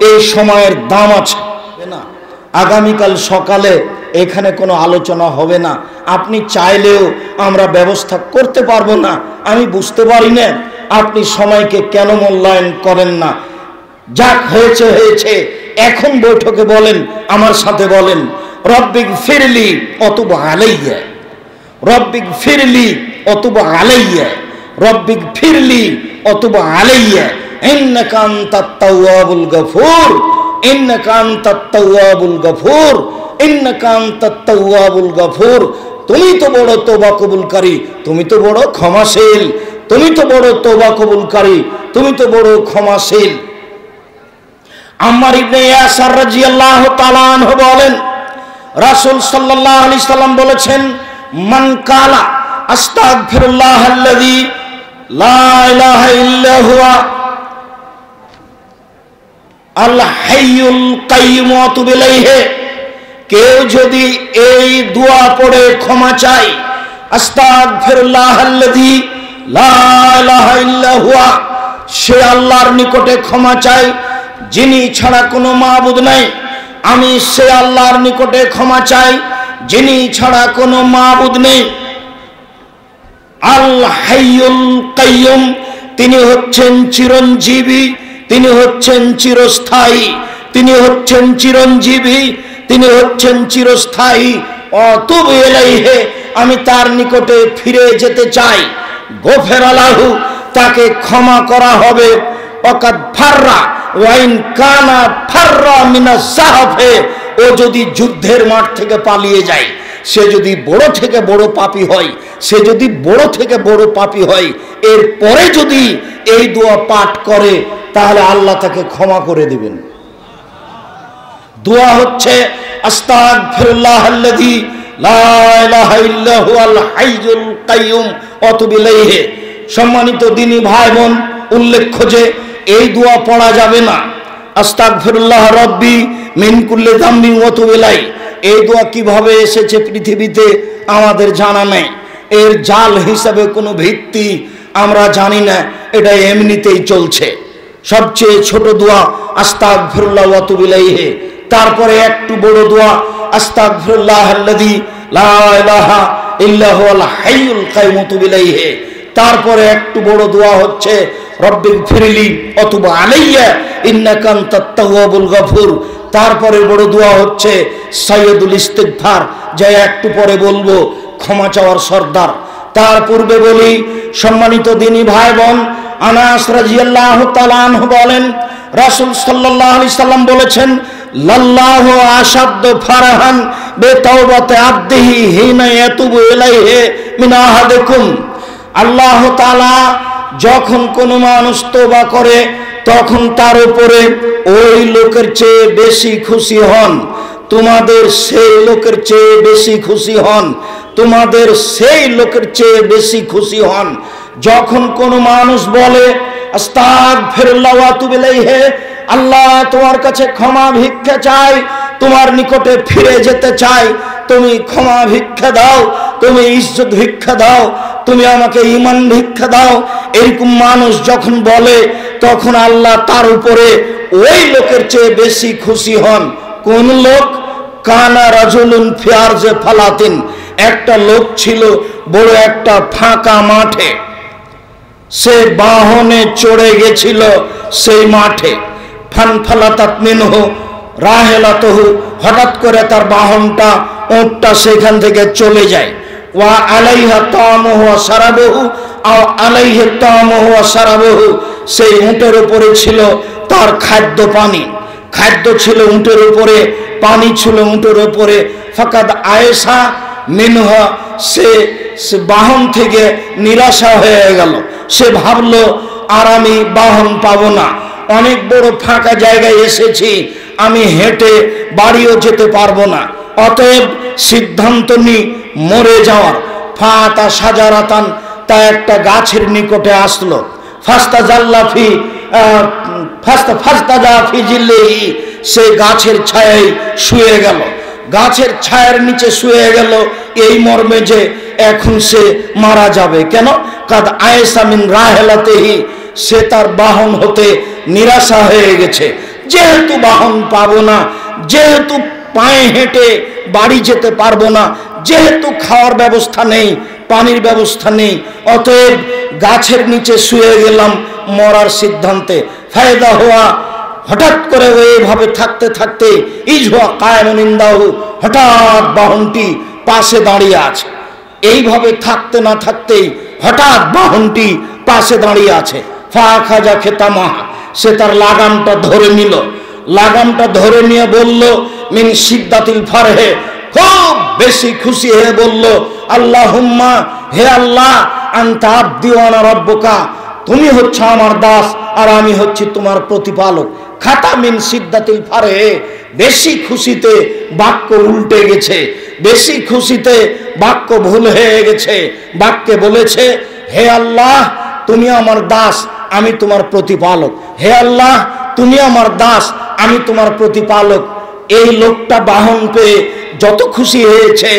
এই সময়ের দাম আছে না। আগামীকাল সকালে এখানে কোনো আলোচনা হবে না, আপনি চাইলেও আমরা ব্যবস্থা করতে পারবো না। আমি বুঝতে পারি না আপনি সময়কে কেন মূল্যায়ন করেন না। যাক হয়েছে হয়েছে, এখন বৈঠকে বলেন, আমার সাথে বলেন, রব্বিক ফিরলি অতুব আলাইয়া, রব্বিক ফিরলি অতুব আলাইয়া, রব্বিক ফিরলি অতুব আলাইয়া, ইন্নাকা আনতাত তাওয়াবুল গফুর, ইন্নাকা আনতাত তাওয়াবুল গফুর, ইন্নাকা আনতাত তাওয়াবুল গফুর। তুমি তো বড় তওবা কবুলকারী, তুমি তো বড় ক্ষমাশীল, তুমি তো বড় তওবা কবুলকারী, তুমি তো বড় ক্ষমাশীল। আম্মার ইবনে ইয়াসার রাদিয়াল্লাহু তাআলা আনহু বলেন, রাসূল সাল্লাল্লাহু আলাইহি সাল্লাম বলেছেন, মান কালা আস্তাগফিরুল্লাহাল্লাযী লা ইলাহা ইল্লা হুয়া আল হাইয়ুল কাইয়্যুম ওয়া তুবু ইলাইহি, কেউ যদি এই দোয়া পড়ে ক্ষমা চায়, আস্তাগফিরুল্লাহাল্লাযী লা ইলাহা ইল্লা হুয়া, সে আল্লাহর নিকটে ক্ষমা চায় যিনি ছাড়া কোনো মাবুদ নাই, আমি সে আল্লাহর নিকটে ক্ষমা চাই যিনি ছাড়া কোনো মাবুদ নেই। আল হাইয়ুল কাইয়্যুম, তিনি হচ্ছেন চিরঞ্জীবী, তিনি হচ্ছেন চিরস্থায়ী, তিনি হচ্ছেন চিরঞ্জীবী, তিনি হচ্ছেন চিরস্থায়ী। অতুবু ইলাইহি, আমি তার নিকটে ফিরে যেতে চাই। গফিরা লাহু, তাকে ক্ষমা করা হবে। ওয়াকাদ ফাররা ওয়াইন কানা ফাররা মিনাজ জাহফে, ও যদি যুদ্ধের মাঠ থেকে পালিয়ে যায়, সে যদি বড় থেকে বড় পাপী হয়, সে যদি বড় থেকে বড় পাপী হয়, এরপরে যদি এই দোয়া পাঠ করে, তাহলে আল্লাহ তাকে ক্ষমা করে দিবেন। দোয়া হচ্ছে আস্তাগফিরুল্লাহাল্লাযী লা ইলাহা ইল্লা হুয়াল হাইয়ুল কাইয়্যুম ওয়া তুবু ইলাইহি। সম্মানিত দিনী ভাই বোন, উল্লেখ্য যে এই দোয়া পড়া যাবে না। আস্তাগফিরুল্লাহ রব্বি মিন কুল্লি যামবিন ওয়া তুবু ইলাইহি, এই দোয়া কিভাবে এসেছে পৃথিবীতে আমাদের জানা নেই, এর জাল হিসাবে কোনো ভিত্তি আমরা জানি না, এটা এমনিতেই চলছে। সবচেয়ে ছোট দোয়া আস্তাগফিরুল্লাহ ওয়া তুবু ইলাইহি, তারপরে একটু বড় দোয়া আস্তাগফিরুল্লাহাল্লাযী লা ইলাহা ইল্লা হুয়াল হাইয়ুল কাইয়্যুম ওয়া তুবু ইলাইহি, তারপরে একটু বড় দোয়া হচ্ছে রব্বিক ফিরলি অতুব আলাইয়া ইন্নাকা আনতাত তাওয়াবুল গফুর, তারপরে বড় দোয়া হচ্ছে সাইয়্যিদুল ইস্তিগফার, যা একটু পরে বলবো, ক্ষমা চাওয়ার সর্দার। তার পূর্বে বলি, সম্মানিত দিনী ভাই বোন, আনাস রাদিয়াল্লাহু তাআলা আনহু বলেন, রাসূল সাল্লাল্লাহু আলাইহি সাল্লাম বলেছেন, লাল্লাহু আশাদ্দু ফারহান বিতাওবাতি আবদিহি হিনা ইয়াতুবু ইলাইহি মিন আহাদিকুম, আল্লাহ তাআলা যখন কোনো মানুষ তওবা করে, তখন তার উপরে ওই লোকের চেয়ে বেশি খুশি হন, তোমাদের সেই লোকের চেয়ে বেশি খুশি হন, তোমাদের সেই লোকের চেয়ে বেশি খুশি হন। যখন কোনো মানুষ বলে আস্তাগফিরুল্লাহ ওয়া তুবু ইলাইহি, আল্লাহ তোমার কাছে ক্ষমা ভিক্ষা চাই, তোমার নিকটে ফিরে যেতে চাই, তুমি ক্ষমা ভিক্ষা দাও, তুমি ইজ্জত ভিক্ষা দাও, তুমি আমাকে ঈমান ভিক্ষা দাও, এরকম মানুষ যখন বলে, তখন আল্লাহ তার উপরে ওই লোকের চেয়ে বেশি খুশি হন। কোন লোক? কানা রাজুলুন ফি আরজি ফালাতিন, একটা লোক ছিল বড় একটা ফাঁকা মাঠে, সে বাহনে চড়ে গেছিল সেই মাঠে। ফানফালাতাত মিনহু রাহেলাতুহু, হঠাৎ করে তার বাহনটা, উটটা সেখান থেকে চলে যায়। ওয়া আলাইহা তা'মুহু ওয়া শারাবুহু আও আলাইহি তা'মুহু ওয়া শারাবুহু, সেই উটের উপরে ছিল তার খাদ্য পানি, খাদ্য ছিল উটের উপরে, পানি ছিল উটের উপরে। ফাকাদ আয়েশা মিনহা, সে বাহন থেকে নিরাশা হয়ে গেল, সে ভাবলো আর আমি বাহন পাবো না, অনেক বড় ফাঁকা জায়গায় এসেছি, আমি হেঁটে বাড়িও যেতে পারবো না, অতএব সিদ্ধান্ত নি মরে যাওয়ার। ফাতা সাজারাতান, তা একটা গাছের নিকটে আসলো। ফাস্তাজা ফি জিল্লিহি, সে গাছের ছায়ায় শুয়ে গেল, গাছের ছায়ার নিচে শুয়ে গেল, এই মর্মে যে এখন সে মারা যাবে। কেন? কাদ আয়েশা মিন রাহেলাতিহি, সে তার বাহন হতে নিরাশা হয়ে গেছে, যেহেতু বাহন পাবো না, যেহেতু পায়ে হেঁটে বাড়ি যেতে পারবো না, যেহেতু খাওয়ার ব্যবস্থা নেই, পানির ব্যবস্থা নেই, অতএব গাছের নিচে শুয়ে গেলাম মরার সিদ্ধান্তে। ফায়দা হওয়া, হঠাৎ করে এইভাবে থাকতে থাকতে ইজহুয়া কায়মুন ইনদাহু, হঠাৎ বাহনটি পাশে দাঁড়িয়ে আছে। এইভাবে থাকতে না থাকতেই হঠাৎ বাহনটি পাশে দাঁড়িয়ে আছে। ফাখাজা খেতামাহা, সে তার লাগামটা ধরে নিল। লাগামটা ধরে নিয়ে বলল মিন শিদ্দাতিল ফারহে, খুব বেশি খুশি হয়ে বলল আল্লাহুম্মা, হে আল্লাহ, আনতা আবদি ওয়া আনা রাব্বুকা, তুমি হচ্ছে আমার দাস আর আমি হচ্ছি তোমার প্রতিপালক। খাতা মিন শিদ্দাতিল ফারহে, বেশি খুশিতে বাক্য উল্টে গেছে, বেশি খুশিতে বাক্য ভুল হয়ে গেছে। বাক্যে বলেছে হে আল্লাহ, তুমি আমার দাস, আমি তোমার প্রতিপালক। হে আল্লাহ, তুমি আমার দাস, আমি তোমার প্রতিপালক। এই লোকটা বাহন পেয়ে যত খুশি হয়েছে,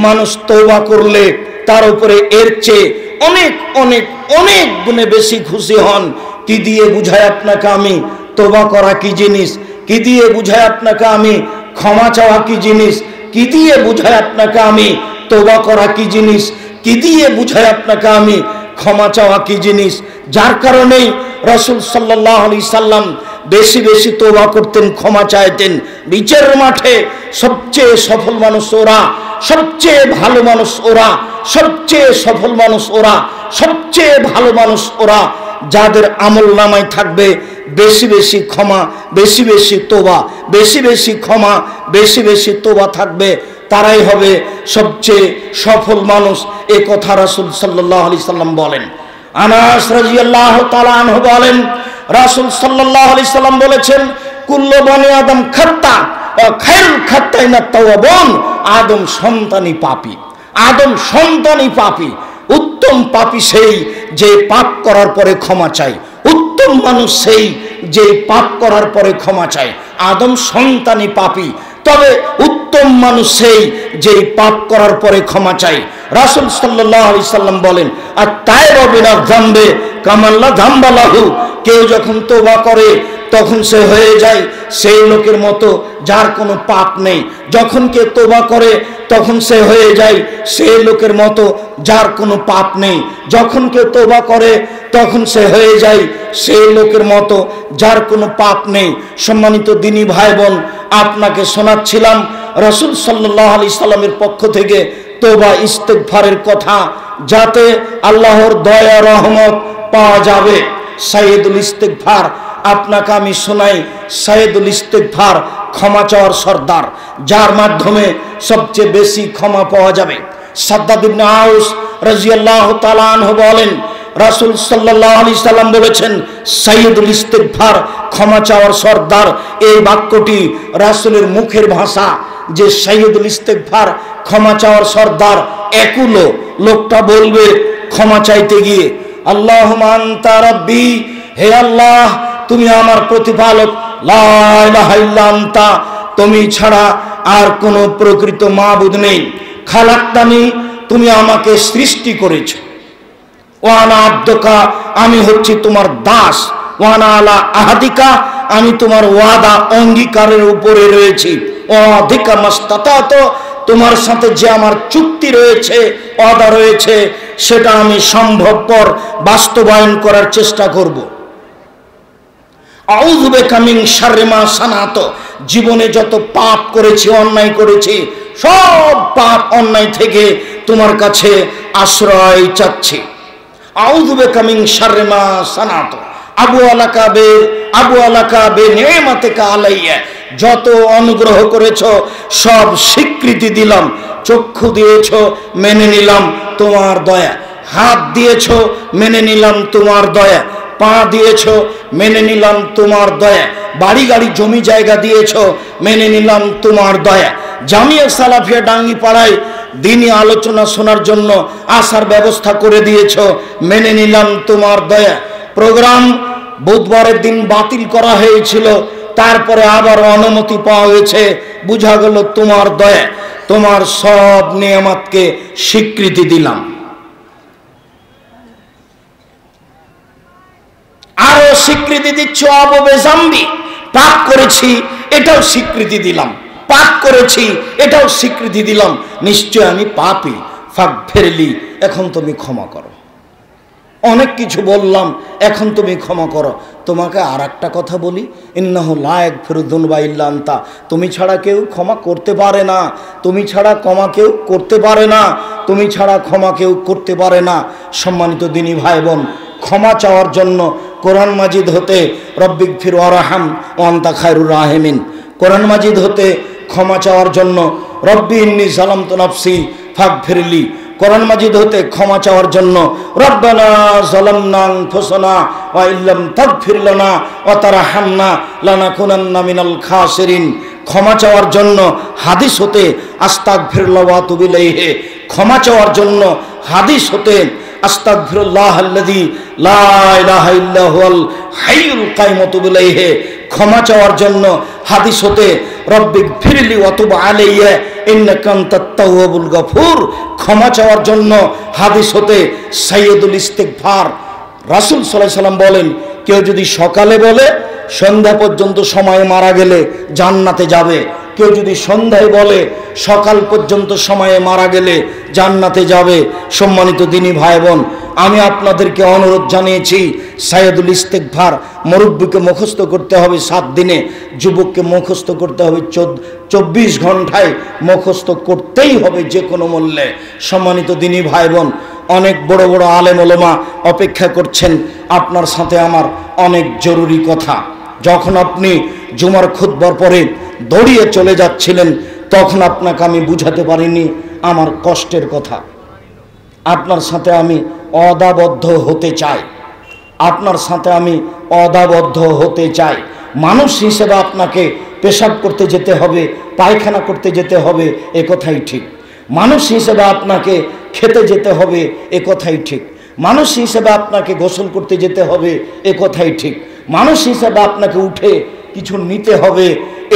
মানুষ তওবা করলে তার উপরে এর চেয়ে অনেক অনেক অনেক গুণে বেশি খুশি হন। কি দিয়ে বুঝায় আপনাকে আমি তওবা করা কি জিনিস? কি দিয়ে বুঝায় আপনাকে আমি ক্ষমা চাওয়া কি জিনিস? কি দিয়ে বুঝায় আপনাকে আমি তওবা করা কি জিনিস? কি দিয়ে বুঝায় আপনাকে আমি ক্ষমা চাওয়া কি জিনিস? যার কারণেই রাসূল সাল্লাল্লাহু আলাইহি সাল্লাম বেশি বেশি তওবা করতেন, ক্ষমা চাইতেন। বিচারের মাঠে সবচেয়ে সফল মানুষ ওরা, সবচেয়ে ভালো মানুষ ওরা, সবচেয়ে সফল মানুষ ওরা, সবচেয়ে ভালো মানুষ ওরা, যাদের আমল নামায় থাকবে বেশি বেশি ক্ষমা, বেশি বেশি তওবা, বেশি বেশি ক্ষমা, বেশি বেশি তওবা থাকবে, তারাই হবে সবচেয়ে সফল মানুষ। এ কথা রাসূল সাল্লাল্লাহু আলাইহি সাল্লাম বলেন। আনাস রাদিয়াল্লাহু তাআলা আনহু বলেন, রাসূল সাল্লাল্লাহু আলাইহি সাল্লাম বলেছেন, কুল্লু বনি আদম খাত্তা ওয়া খায়রুল খাত্তাইনা তাওয়াবুন, আদম সন্তানই পাপী, আদম সন্তানই পাপী। উত্তম পাপী সেই যে পাপ করার পরে ক্ষমা চায়, উত্তম মানুষ সেই যে পাপ করার পরে ক্ষমা চায়। আদম সন্তানই পাপী, তবে উত্তম মানুষ সেই যে পাপ করার পরে ক্ষমা চায়। রাসূল সাল্লাল্লাহু আলাইহি সাল্লাম বলেন, আর তাইবা বিনা যামবে কামান লা যামবা লাহু, কেউ যখন তওবা করে তখন সে হয়ে যায় সেই লোকের মতো যার কোনো পাপ নেই। যখন কেউ তওবা করে তখন সে হয়ে যায় সেই লোকের মতো যার কোনো পাপ নেই। যখন কেউ তওবা করে তখন সে হয়ে যায় সেই লোকের মতো যার কোনো পাপ নেই। সম্মানিত দিনী ভাই বোন, আপনাকে শোনাচ্ছিলাম রাসূল সাল্লাল্লাহু আলাইহি সাল্লামের পক্ষ থেকে তওবা ইস্তেগফারের কথা, যাতে আল্লাহর দয়া রহমত পাওয়া যাবে। সাইয়্যিদুল ইস্তেগফার আপনাকে আমি শোনাই। সাইয়্যিদুল ইস্তেগফার ক্ষমা চাওয়ার সর্দার, যার মাধ্যমে সবচেয়ে বেশি ক্ষমা পাওয়া যাবে। সাদ্দাদ ইবনে আউস রাদিয়াল্লাহু তাআলা আনহু বলেন, রাসূল সাল্লাল্লাহু আলাইহি সাল্লাম বলেছেন, সাইয়্যিদুল ইস্তেগফার ক্ষমা চাওয়ার সর্দার। এই বাক্যটি রাসূলের মুখের ভাষা যে সাইয়্যিদুল ইস্তেগফার ক্ষমা চাওয়ার সর্দার, একুলো লোকটা বলবে ক্ষমা চাইতে গিয়ে, আল্লাহুম্মা আনতা রাব্বি, হে আল্লাহ তুমি আমার প্রতিপালক, লা ইলাহা ইল্লা আনতা, তুমি ছাড়া আর কোনো প্রকৃত মাবুদ নেই। খালাক্তানি, তুমি আমাকে সৃষ্টি করেছো। ওয়া আনা আবদুকা, আমি হচ্ছি তোমার দাস। ওয়া আনা আলা আহাদিকা, আমি তোমার ওয়াদা অঙ্গীকারের উপরে রয়েছি। ওয়াদিকা মাস্তাতাত, তোমার সাথে যে আমার চুক্তি রয়েছে, ওয়াদা রয়েছে, সেটা আমি সম্ভবপর বাস্তবায়ন করার চেষ্টা করব। আউযু বিকা মিন শাররি মা সানাত, জীবনে যত পাপ করেছি, অন্যায় করেছি, সব পাপ অন্যায় থেকে তোমার কাছে আশ্রয় চাচ্ছি। আউযু বিকা মিন শাররি মা সানাত, আবু আলাকা বে নি'মাতিকা আলাইয়া, যত অনুগ্রহ করেছো সব স্বীকৃতি দিলাম। চক্ষু দিয়েছো, মেনে নিলাম তোমার দয়া। হাত দিয়েছো, মেনে নিলাম তোমার দয়া। পা দিয়েছো, মেনে নিলাম তোমার দয়া। বাড়ি গাড়ি জমি জায়গা দিয়েছো, মেনে নিলাম তোমার দয়া। জামিয়া সালাফিয়া ডাঙ্গিপাড়ায় দিনী আলোচনা শোনার জন্য আসার ব্যবস্থা করে দিয়েছো, মেনে নিলাম তোমার দয়া। প্রোগ্রাম বুধবারের দিন বাতিল করা হয়েছিল, তারপরে আবার অনুমতি পাওয়া গেছে, বুঝা গেল তোমার দয়া। তোমার সব নিয়ামতকে স্বীকৃতি দিলাম। আরো স্বীকৃতি দিচ্ছ আববে জাম্বি, পাপ করেছি এটাও স্বীকৃতি দিলাম, পাপ করেছি এটাও স্বীকৃতি দিলাম, নিশ্চয় আমি পাপী, ফাগফিরলি, এখন তুমি ক্ষমা করো। অনেক কিছু বললাম, এখন তুমি ক্ষমা করো। তোমাকে আর একটা কথা বলি, ইন্নাহু লা ইয়াগফিরু যুনুবা ইল্লা আনতা, তুমি ছাড়া কেউ ক্ষমা করতে পারে না, তুমি ছাড়া ক্ষমা কেউ করতে পারে না, তুমি ছাড়া ক্ষমা কেউ করতে পারে না। সম্মানিত দিনী ভাই বোন, ক্ষমা চাওয়ার জন্য কোরআন মাজিদ হতে রব্বিগফির ওয়ারহাম ওয়া আনতা খায়রুর রাহিমিন, কোরআন মাজিদ হতে ক্ষমা চাওয়ার জন্য রব্বি ইন্নী যালামতু নাফসি ফাগফিরলি, কোরআন মাজিদ হতে ক্ষমা চাওয়ার জন্য রব্বানা যালামনা আনফুসানা ওয়া ইল্লাম তাগফির লানা ওয়া তারহামনা লানাকুনান্না মিনাল খাসিরিন, ক্ষমা চাওয়ার জন্য হাদিস হতে আস্তাগফিরুল্লাহ ওয়া আতুবু ইলাইহি, ক্ষমা চাওয়ার জন্য হাদিস হতে আস্তাগফিরুল্লাহাল্লাযী লা ইলাহা ইল্লা হুয়াল হাইয়ুল কাইয়ুম ওয়া আতুবু ইলাইহি, ক্ষমা চাওয়ার জন্য হাদিস হতে রব্বিগফিরলি ওয়া তুব আলাইয়া ইন্নাকা আনতাত তাওয়াবুল গফুর, ক্ষমা চাওয়ার জন্য হাদিস হতে সাইয়্যিদুল ইস্তিগফার। রাসূল সাল্লাল্লাহু আলাইহি সাল্লাম বলেন, কেউ যদি সকালে বলে সন্ধ্যা পর্যন্ত সময় মারা গেলে জান্নাতে যাবে, কেউ যদি সন্ধ্যায় বলে সকাল পর্যন্ত সময়ে মারা গেলে জান্নাতে যাবে। সম্মানিত দিনী ভাই বোন, আমি আপনাদেরকে অনুরোধ জানিয়েছি, সাইয়্যিদুল ইস্তিগফার মুরব্বিকে মুখস্থ করতে হবে 7 দিনে, যুবককে মুখস্থ করতে হবে 24 ঘন্টায়, মুখস্থ করতেই হবে যে কোনো মূল্যে। সম্মানিত দিনী ভাই বোন, অনেক বড় বড় আলেম ওলামা অপেক্ষা করছেন, আপনার সাথে আমার অনেক জরুরি কথা। যখন আপনি জুমার খুতবার পরে দৌড়িয়ে চলে যাচ্ছিলেন, তখন আপনাকে আমি বুঝাতে পারিনি আমার কষ্টের কথা। আপনার সাথে আমি অদাবদ্ধ হতে চাই, আপনার সাথে আমি অদাবদ্ধ হতে চাই। মানুষ হিসেবে আপনাকে পেশাব করতে যেতে হবে, পায়খানা করতে যেতে হবে, এ কথাই ঠিক। মানুষ হিসেবে আপনাকে খেতে যেতে হবে, এ কথাই ঠিক। মানুষ হিসেবে আপনাকে গোসল করতে যেতে হবে, এ কথাই ঠিক। মানুষ হিসেবে আপনাকে উঠে কিছু নিতে হবে,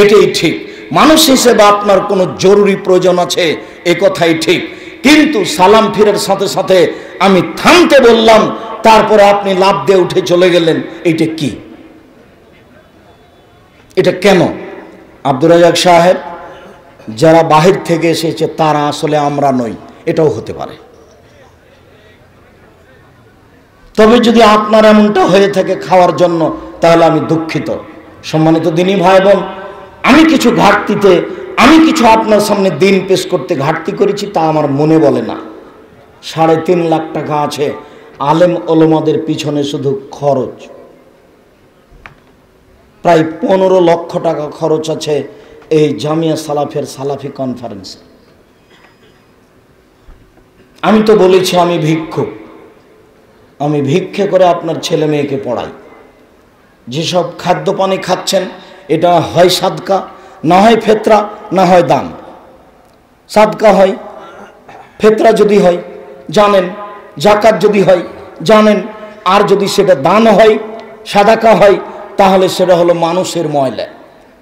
এটাই ঠিক। মানুষ হিসেবে আপনার কোনো জরুরি প্রয়োজন আছে, এ কথাই ঠিক। কিন্তু সালাম ফিরের সাথে সাথে আমি থামতে বললাম, তারপরে আপনি লাফ দিয়ে উঠে চলে গেলেন, এটা কি? এটা কেন? আব্দুর রাজ্জাক সাহেব, যারা বাহির থেকে এসেছে তারা আসলে আমরা নই, এটাও হতে পারে। তবে যদি আপনার এমনটা হয়ে থাকে খাওয়ার জন্য, তাহলে আমি দুঃখিত। সম্মানিত দিনী ভাই বোন, আমি কিছু ঘাটতিতে, আমি কিছু আপনার সামনে দিন পেশ করতে ঘাটতি করেছি, তা আমার মনে বলে না। 3.5 লাখ টাকা আছে আলেম ওলামাদের পিছনে শুধু খরচ, প্রায় 15 লক্ষ টাকা খরচ আছে এই জামিয়া সালাফের সালাফি কনফারেন্সে। আমি তো বলেছি আমি ভিক্ষুক, আমি ভিক্ষে করে আপনার ছেলে মেয়েকে পড়াই। যেসব খাদ্য পানি খাচ্ছেন, এটা হয় সাদকা, না হয় ফেতরা, না হয় দান। সাদকা হয়, ফেতরা যদি হয় জানেন, জাকাত যদি হয় জানেন, আর যদি সেটা দান হয়, সাদাকা হয়, তাহলে সেটা হলো মানুষের ময়লা।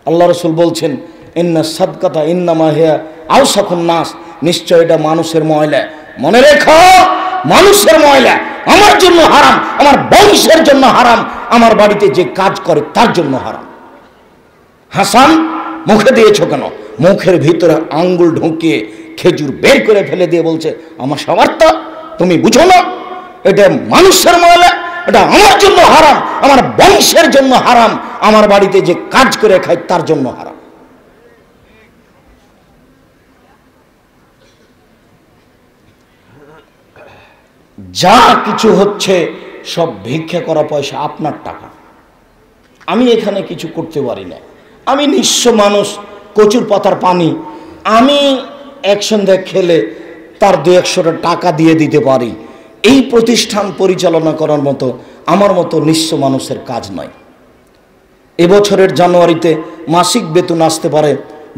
আল্লাহ রাসূল বলছেন, ইন্না সাদকাতা ইন্নামা হিয়া আওসাখুন নাস, নিশ্চয় এটা মানুষের ময়লা। মনে রেখো, মানুষের ময়লা আমার জন্য হারাম, আমার বংশের জন্য হারাম, আমার বাড়িতে যে কাজ করে তার জন্য হারাম। হাসান, মুখে দিয়েছ কেন? মুখের ভিতরে আঙ্গুল ঢুকিয়ে খেজুর বের করে ফেলে দিয়ে বলছে, আমার সবারটা তুমি বুঝো না, এটা মানুষের ময়লা, এটা আমার জন্য হারাম, আমার বংশের জন্য হারাম, আমার বাড়িতে যে কাজ করে খায় তার জন্য হারাম। যা কিছু হচ্ছে সব ভিক্ষা করা পয়সা, আপনার টাকা। আমি এখানে কিছু করতে পারি না, আমি নিঃস্ব মানুষ, কচুর পাতার পানি। আমি এক সন্ধ্যা খেলে তার 200-100 টাকা দিয়ে দিতে পারি। এই প্রতিষ্ঠান পরিচালনা করার মতো আমার মতো নিঃস্ব মানুষের কাজ নয়। এবছরের জানুয়ারিতে মাসিক বেতন আসতে পারে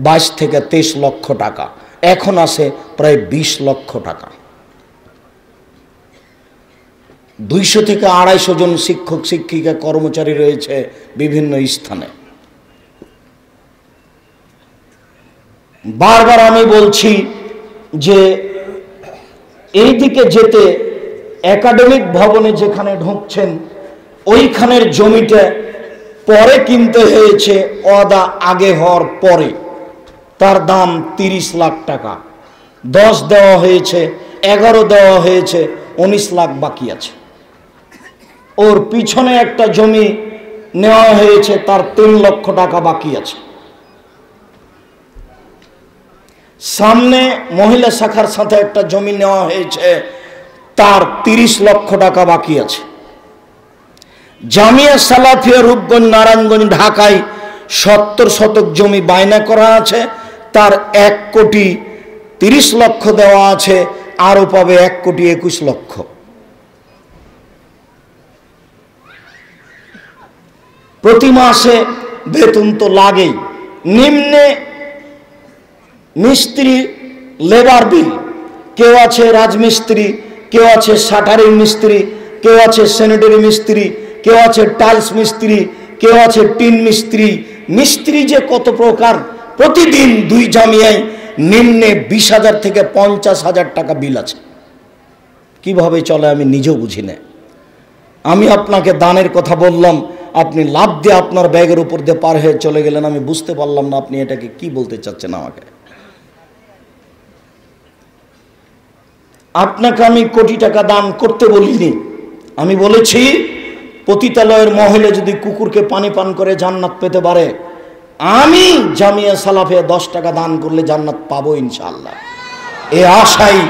22 থেকে 23 লক্ষ টাকা, এখন আসে প্রায় 20 লক্ষ টাকা। 200 থেকে 250 জন শিক্ষক শিক্ষিকা কর্মচারী রয়েছে বিভিন্ন স্থানে। বারবার আমি বলছি যে এই দিকে যেতে একাডেমিক ভবনে যেখানে ঢুকছেন ওইখানের জমিটা পরে কিনতে হয়েছে, ওয়াদা আগে হওয়ার পরে, তার দাম 30 লাখ টাকা। 10 দেওয়া হয়েছে, 11 দেওয়া হয়েছে, 19 লাখ বাকি আছে। ওর পিছনে একটা জমি নেওয়া হয়েছে, তার 3 লক্ষ টাকা বাকি আছে। সামনে মহিলা শাখার সাথে একটা জমি নেওয়া হয়েছে, তার 30 লক্ষ টাকা বাকি আছে। জামিয়া সালাফিয়া রূপগঞ্জ, নারায়ণগঞ্জ, ঢাকায় 70 শতক জমি বায়না করা আছে, তার 1,30,00,000 দেওয়া আছে, আরো পাবে 1,21,00,000। প্রতি মাসে বেতন তো লাগেই। নিম্নে মিস্ত্রি, লেবার বিল, কেউ আছে রাজমিস্ত্রি, কেউ আছে শাটারিং মিস্ত্রি, কেউ আছে স্যানিটারি মিস্ত্রি, কেউ আছে টাইলস মিস্ত্রি, কেউ আছে টিন মিস্ত্রি। মিস্ত্রি যে কত প্রকার! প্রতিদিন 2 জামিয়ায় নিম্নে 20,000 থেকে 50,000 টাকা বিল আছে। কিভাবে চলে আমি নিজেও বুঝি না। আমি আপনাকে দানের কথা বললাম, আপনি লাভ দিয়ে আপনার ব্যাগের উপর দিয়ে পার হয়ে চলে গেলেন। আমি বুঝতে পারলাম না আপনি এটাকে কি বলতে চাচ্ছেন আমাকে। আপনাকে আমি কোটি টাকা দান করতে বলিনি। আমি বলেছি পতিতালয়ের মহিলা যদি কুকুরকে পানি পান করে জান্নাত পেতে পারে, আমি জামিয়া সালাফিয়া 10 টাকা দান করলে জান্নাত পাবো ইনশাআল্লাহ। এই আশায়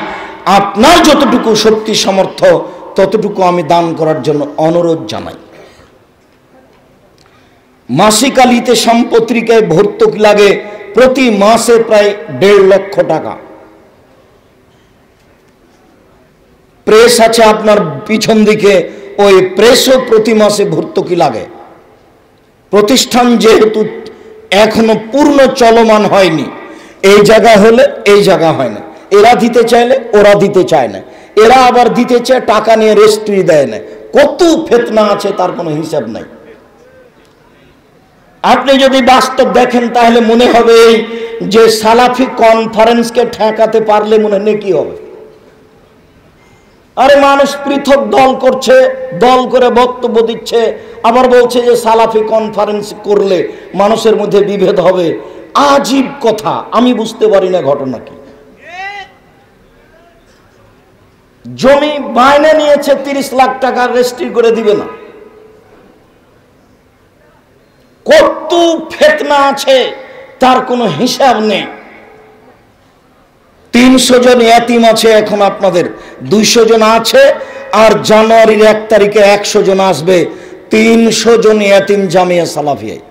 আপনার যতটুকু শক্তি সামর্থ্য ততটুকু আমি দান করার জন্য অনুরোধ জানাই। মাসিক আলিতে সম্পত্রিকায় ভর্তুকি লাগে প্রতি মাসে প্রায় 1.5 লক্ষ টাকা। প্রেস আছে আপনার পিছন দিকে, ওই প্রেসও প্রতি মাসে ভর্তুকি লাগে। প্রতিষ্ঠান যেহেতু এখনো পূর্ণ চলমান হয়নি, এই জায়গা হলে এই জায়গা হয় না, এরা দিতে চাইলে ওরা দিতে চায় না, এরা আবার দিতে চায় টাকা নিয়ে রেজিস্ট্রি দেয় না। কত ফিতনা আছে তার কোনো হিসাব নাই। আপনি যদি বাস্তব দেখেন তাহলে মনে হবে যে সালাফি কনফারেন্সকে ঠেকাতে পারলে মনে নেকি হবে। আরে মানুষ পৃথক দল করছে, দল করে বক্তব্য দিচ্ছে, আবার বলছে যে সালাফি কনফারেন্স করলে মানুষের মধ্যে বিভেদ হবে। আজীব কথা, আমি বুঝতে পারি না ঘটনা কি। জমি বায়না নিয়েছে 30 লাখ টাকা, রেজিস্ট্রি করে দিবে না। কত ফিতনা আছে তার কোনো হিসাব নেই। 300 জন ইয়াতিম আছে এখন আপনাদের, 200 জন আছে, আর জানুয়ারির 1 তারিখে 100 জন আসবে। 300 জন ইয়াতিম জামিয়া সালাফিয়ায়।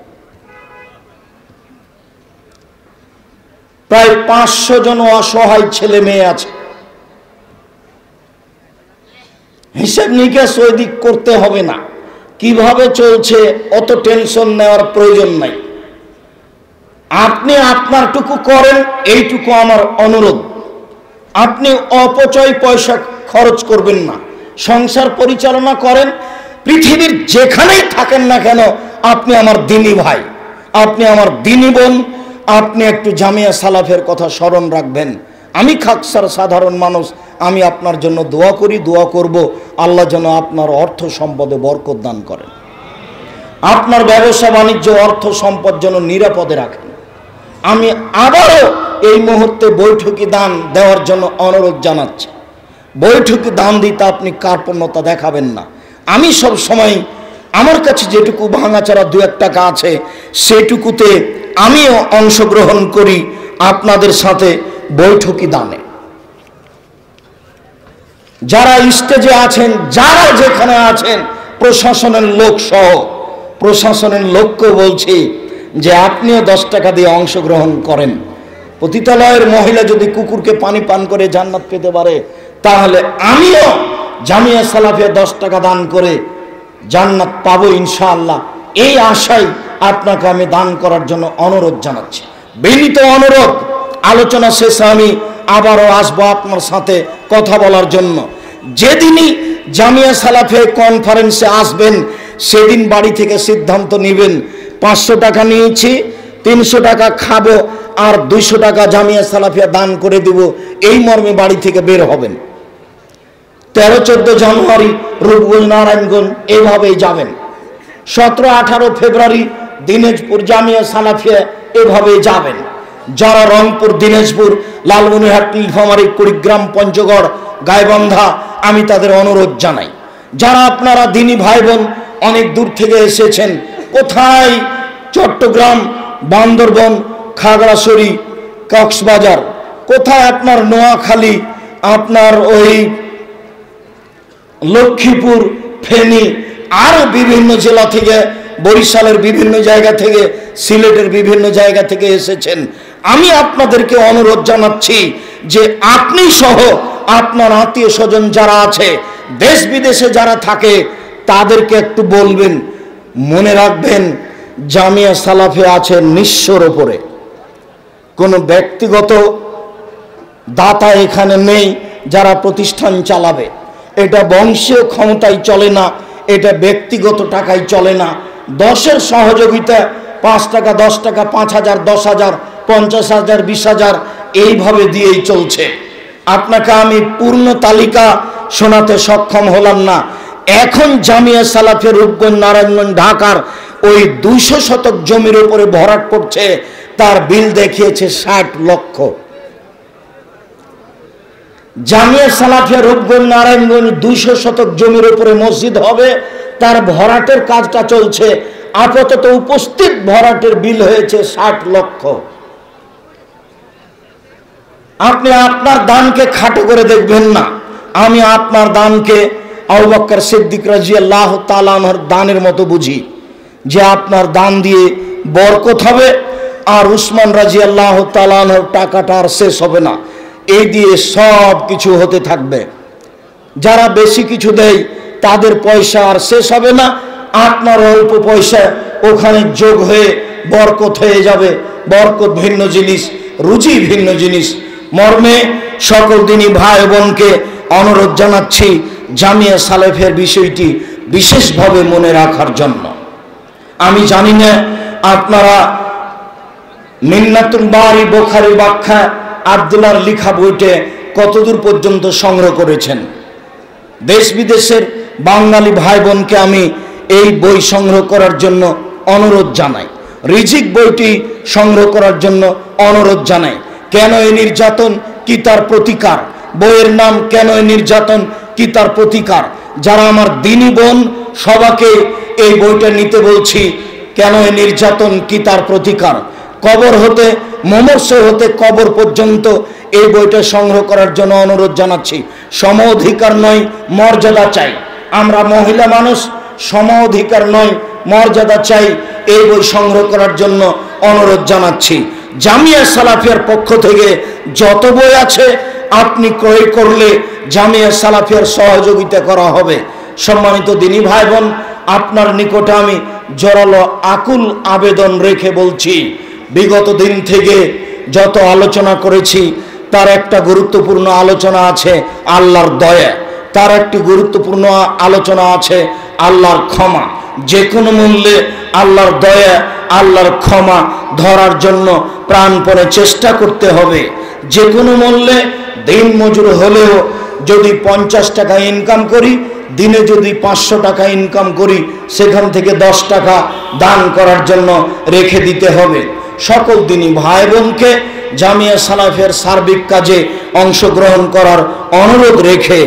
প্রায় 500 জন অসহায় ছেলে মেয়ে আছে। হিসাব নিকাশ ওইদিক করতে হবে না, কিভাবে চলছে অত টেনশন নেওয়ার প্রয়োজন নাই। আপনি আপনারটুকু করেন, এইটুকু আমার অনুরোধ। আপনি অপচয় পয়সা খরচ করবেন না, সংসার পরিচালনা করেন। পৃথিবীর যেখানেই থাকেন না কেন, আপনি আমার দিনী ভাই, আপনি আমার দিনী বোন। আপনি একটু জামিয়া সালাফের কথা স্মরণ রাখবেন। আমি খাকসার সাধারণ মানুষ, আমি আপনার জন্য দোয়া করি, দোয়া করব আল্লাহ যেন আপনার অর্থ সম্পদে বরকত দান করেন, আপনার ব্যবসা বাণিজ্য অর্থ সম্পদ যেন নিরাপদে রাখেন। আমি আবারও এই মুহূর্তে বৈঠকি দান দেওয়ার জন্য অনুরোধ জানাচ্ছি। বৈঠকি দান দিতে আপনি কার্পণ্যতা দেখাবেন না। আমি সব সময় আমার কাছে যেটুকু ভাঙাচারা 2-1 টাকা আছে সেটুকুতে আমিও অংশগ্রহণ করি আপনাদের সাথে বৈঠকি দানে। যারা স্টেজে আছেন, যারা যেখানে আছেন, প্রশাসনের লোক সহ, প্রশাসনের লোককে বলছি যে আপনিও 10 টাকা দিয়ে অংশগ্রহণ করেন। পতিতালয়ের মহিলা যদি কুকুরকে পানি পান করে জান্নাত পেতে পারে, তাহলে আমিও জামিয়া সালাফিয়া 10 টাকা দান করে জান্নাত পাবো ইনশাআল্লাহ। এই আশায় আপনাকে আমি দান করার জন্য অনুরোধ জানাচ্ছি, বিনীত অনুরোধ। আলোচনা শেষে আমি আবারও আসবো আপনার সাথে কথা বলার জন্য। যেদিনই জামিয়া সালাফিয়া কনফারেন্সে আসবেন সেদিন বাড়ি থেকে সিদ্ধান্ত নেবেন 500 টাকা নিয়েছি, 300 টাকা খাবো, আর 200 টাকা জামিয়া সালাফিয়া দান করে দেব, এই মর্মে বাড়ি থেকে বের হবেন। 13-14 জানুয়ারি রূপগঞ্জ, নারায়ণগঞ্জ এইভাবেই যাবেন। 17-18 ফেব্রুয়ারি দিনাজপুর জামিয়া সালাফিয়া এভাবে যাবেন। যারা রংপুর, দিনাজপুর, লালমনিরহাট, নীলফামারী, কুড়িগ্রাম, পঞ্চগড়, গাইবান্ধা, আমি তাদের অনুরোধ জানাই, যারা আপনারা দিনী ভাই বোন অনেক দূর থেকে এসেছেন, কোথায় চট্টগ্রাম, বান্দরবন, খাগড়াছড়ি, কক্সবাজার, কোথায় আপনার নোয়াখালী, আপনার ওই লক্ষ্মীপুর, ফেনী, আরো বিভিন্ন জেলা থেকে, বরিশালের বিভিন্ন জায়গা থেকে, সিলেটের বিভিন্ন জায়গা থেকে এসেছেন, আমি আপনাদেরকে অনুরোধ জানাচ্ছি যে আপনি সহ আপনার আত্মীয় স্বজন যারা আছে, দেশ বিদেশে যারা থাকে, তাদেরকে একটু বলবেন, মনে রাখবেন জামিয়া সালাফিয়া আছে নিঃস্বর উপরে, কোনো ব্যক্তিগত দাতা এখানে নেই যারা প্রতিষ্ঠান চালাবে। এটা বংশীয় ক্ষমতায় চলে না, এটা ব্যক্তিগত টাকায় চলে না। 10-এর সহযোগিতা, 5 টাকা, 10 টাকা, 5,000, 10,000, 50,000, 20,000 এইভাবে দিয়েই চলছে। আপনাকে আমি পূর্ণ তালিকা শোনাতে সক্ষম হলাম না। এখন জামিয়া সালাফিয়া রূপগঞ্জ, নারায়ণগঞ্জ, ঢাকার ওই 200 শতক জমির উপরে ভরাট করছে, তার বিল দেখিয়েছে 60 লক্ষ। জামিয়া সালাফিয়া রূপগঞ্জ, নারায়ণগঞ্জ 200 শতক জমির উপরে মসজিদ হবে, তার ভরাটের কাজটা চলছে। আপাতত উপস্থিত ভরাটের বিল হয়েছে 60 লক্ষ। আপনি আপনার দানকে খাটো করে দেখবেন না। আমি আপনার দানকে আবু বকর সিদ্দিক রাদিয়াল্লাহু তাআলা আনহুর দানের মতো বুঝি, যে আপনার দান দিয়ে বরকত হবে, আর উসমান রাদিয়াল্লাহু তাআলা আনহুর টাকাটা আর শেষ হবে না, এই দিয়ে সব কিছু হতে থাকবে। যারা বেশি কিছু দেয় তাদের পয়সা আর শেষ হবে না, আপনার অল্প পয়সা ওখানে যোগ হয়ে বরকত হয়ে যাবে। বরকত ভিন্ন জিনিস, রুজি ভিন্ন জিনিস। মর্মে সকল দিনী ভাই বোনকে অনুরোধ জানাচ্ছি জামিয়া সালাফিয়ার বিষয়টি বিশেষভাবে মনে রাখার জন্য। আমি জানি না আপনারা মিন্নাতুল বারি বুখারী ব্যাখ্যা আব্দুল্লাহর লেখা বইতে কতদূর পর্যন্ত সংগ্রহ করেছেন। দেশ বিদেশের বাঙালি ভাই বোনকে আমি এই বই সংগ্রহ করার জন্য অনুরোধ জানাই। রিজিক বইটি সংগ্রহ করার জন্য অনুরোধ জানাই। কেন এই নির্যাতন, কি তার প্রতিকার? বইয়ের নাম কেন এই নির্যাতন, কি তার প্রতিকার? যারা আমার দিনী বোন সবাইকে এই বইটা নিতে বলছি, কেন এই নির্যাতন, কি তার প্রতিকার। কবর হতে, মমর্ষ হতে কবর পর্যন্ত এই বইটা সংগ্রহ করার জন্য অনুরোধ জানাচ্ছি। সম অধিকার নয়, মর্যাদা চাই। আমরা মহিলা মানুষ, সম অধিকার নয়, মর্যাদা চাই। এই বই সংগ্রহ করার জন্য অনুরোধ জানাচ্ছি। জামিয়া সালাফিয়ার পক্ষ থেকে যত বই আছে আপনি ক্রয় করলে জামিয়া সালাফিয়ার সহযোগিতা করা হবে। সম্মানিত দিনী ভাই বোন, আপনার নিকটে আমি জোরালো আকুল আবেদন রেখে বলছি, বিগত দিন থেকে যত আলোচনা করেছি তার একটা গুরুত্বপূর্ণ আলোচনা আছে আল্লাহর দয়া, তার একটি গুরুত্বপূর্ণ আলোচনা আছে আল্লাহর ক্ষমা। যে কোনো মূল্যে আল্লাহর দয়া, আল্লাহর ক্ষমা ধরার জন্য প্রাণপণে চেষ্টা করতে হবে। যে কোনো মূল্যে দিন মজুর হলেও যদি 50 টাকা ইনকাম করি, দিনে যদি 500 টাকা ইনকাম করি, সেখান থেকে 10 টাকা দান করার জন্য রেখে দিতে হবে। সকল দিনী ভাই বোনকে জামিয়া সালাফিয়ার সার্বিক কাজে অংশগ্রহণ করার অনুরোধ রেখে,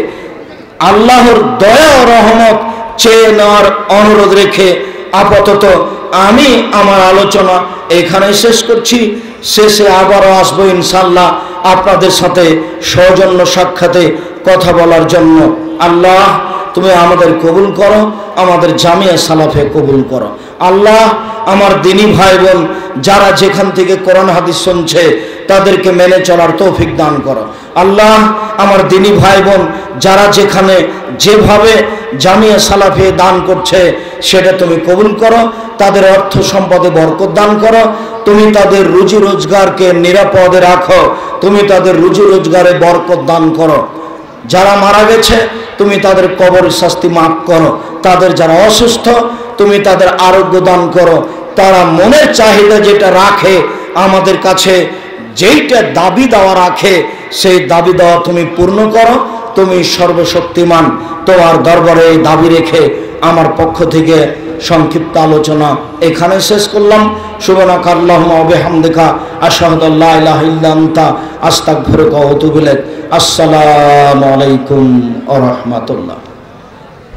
আল্লাহর দয়া ও রহমত চেয়ে নেওয়ার অনুরোধ রেখে আপাতত আমি আমার আলোচনা এখানে শেষ করছি। শেষে আবারও আসবো ইনশাল্লাহ আপনাদের সাথে সৌজন্য সাক্ষাতে কথা বলার জন্য। আল্লাহ তুমি আমাদের কবুল করো, আমাদের জামিয়া সালাফে কবুল করো। আল্লাহ আমার দিনী ভাই বোন যারা যেখান থেকে কোরআন হাদিস শুনছে তাদেরকে মেনে চলার তৌফিক দান করো। আল্লাহ আমার দিনী ভাই বোন যারা যেখানে যেভাবে জামিয়া সালাফে দান করছে সেটা তুমি কবুল করো, তাদের অর্থ সম্পদে বরকত দান করো, তুমি তাদের রুজি রোজগারকে নিরাপদে রাখো, তুমি তাদের রুজি রোজগারে বরকত দান করো। যারা মারা গেছে তুমি তাদের কবর শাস্তি মাফ করো, তাদের যারা অসুস্থ তুমি তাদের আরোগ্য দান করো, তারা মনের চাহিদা যেটা রাখে আমাদের কাছে, যেইটা দাবি দেওয়া রাখে সেই দাবি দেওয়া তুমি পূর্ণ করো। তুমি সর্বশক্তিমান, তোমার দরবারে এই দাবি রেখে আমার পক্ষ থেকে সংক্ষিপ্ত আলোচনা এখানে শেষ করলাম। সুবহানাকা আল্লাহুম্মা ওয়া বিহামদিকা আশহাদু আল্লা ইলাহা ইল্লা আনতা আস্তাগফিরুকা ওয়া আতুবু ইলাইক। আসসালামু আলাইকুম ওয়া রাহমাতুল্লাহ।